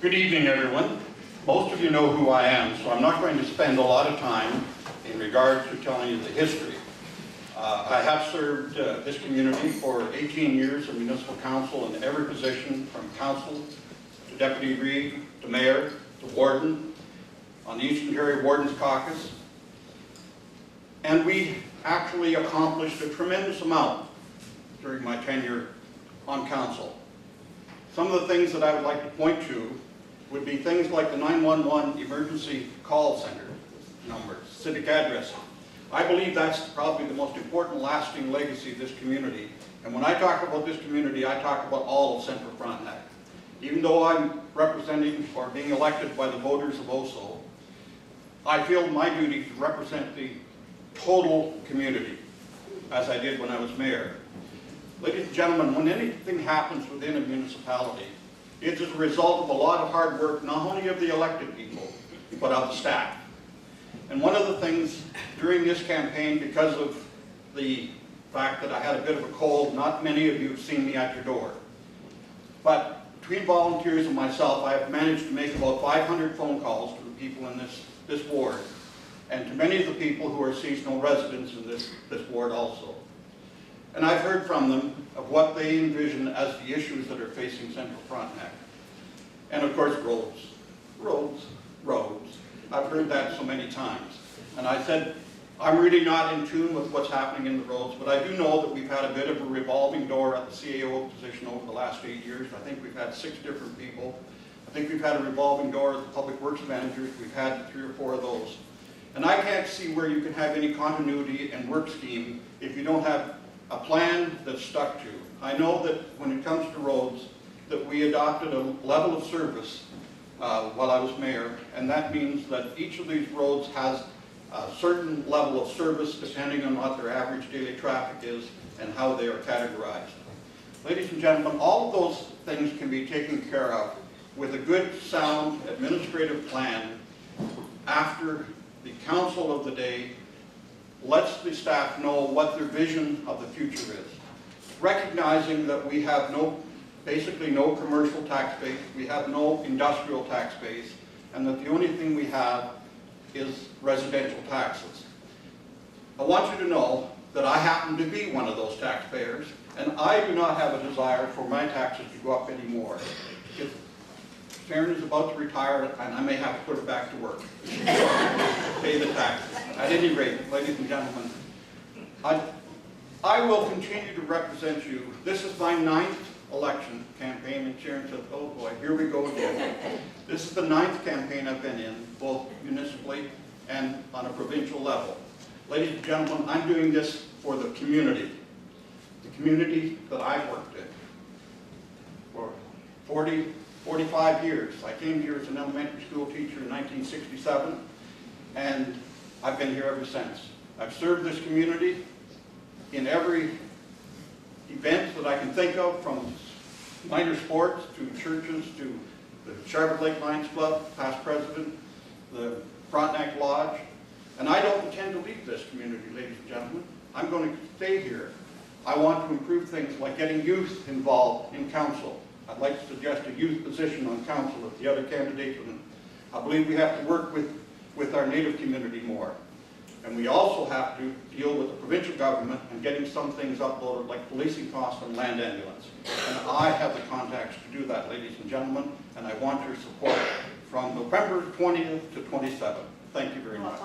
Good evening, everyone. Most of you know who I am, so I'm not going to spend a lot of time in regard to telling you the history. I have served this community for 18 years in municipal council in every position, from council to deputy reeve to mayor to warden on the Eastern Ontario Wardens Caucus. And we actually accomplished a tremendous amount during my tenure on council. Some of the things that I would like to point to would be things like the 911 emergency call center numbers, civic addressing. I believe that's probably the most important lasting legacy of this community. And when I talk about this community, I talk about all of Central Frontenac. Even though I'm representing or being elected by the voters of OSO, I feel my duty to represent the total community, as I did when I was mayor. Ladies and gentlemen, when anything happens within a municipality, it's as a result of a lot of hard work, not only of the elected people, but of the staff. And one of the things during this campaign, because of the fact that I had a bit of a cold, not many of you have seen me at your door. But between volunteers and myself, I have managed to make about 500 phone calls to the people in this ward, and to many of the people who are seasonal residents in this ward also. And I've heard from them of what they envision as the issues that are facing Central Frontenac. And of course, roads. Roads. Roads. I've heard that so many times. And I said, I'm really not in tune with what's happening in the roads, but I do know that we've had a bit of a revolving door at the CAO position over the last 8 years. I think we've had 6 different people. I think we've had a revolving door at the public works managers. We've had 3 or 4 of those. And I can't see where you can have any continuity and work scheme if you don't have a plan that's stuck to. I know that when it comes to roads, that we adopted a level of service while I was mayor, and that means that each of these roads has a certain level of service depending on what their average daily traffic is and how they are categorized. Ladies and gentlemen, all of those things can be taken care of with a good, sound administrative plan after the council of the day lets the staff know what their vision of the future is. Recognizing that we have basically no commercial tax base, we have no industrial tax base, and that the only thing we have is residential taxes. I want you to know that I happen to be one of those taxpayers, and I do not have a desire for my taxes to go up anymore. If Sharon is about to retire, and I may have to put her back to work. Pay the taxes. At any rate, ladies and gentlemen, I will continue to represent you. This is my 9th election campaign, and Sharon said, oh boy, here we go again. This is the 9th campaign I've been in, both municipally and on a provincial level. Ladies and gentlemen, I'm doing this for the community that I've worked in for 45 years. I came here as an elementary school teacher in 1967, and I've been here ever since. I've served this community in every event that I can think of, from minor sports to churches to the Charlotte Lake Lions Club, past president, the Frontenac Lodge, and I don't intend to leave this community, ladies and gentlemen. I'm going to stay here. I want to improve things like getting youth involved in council. I'd like to suggest a youth position on council if the other candidates would. I believe we have to work with our native community more. And we also have to deal with the provincial government and getting some things uploaded like policing costs and land ambulance. And I have the contacts to do that, ladies and gentlemen, and I want your support from November 20th to 27th. Thank you very much.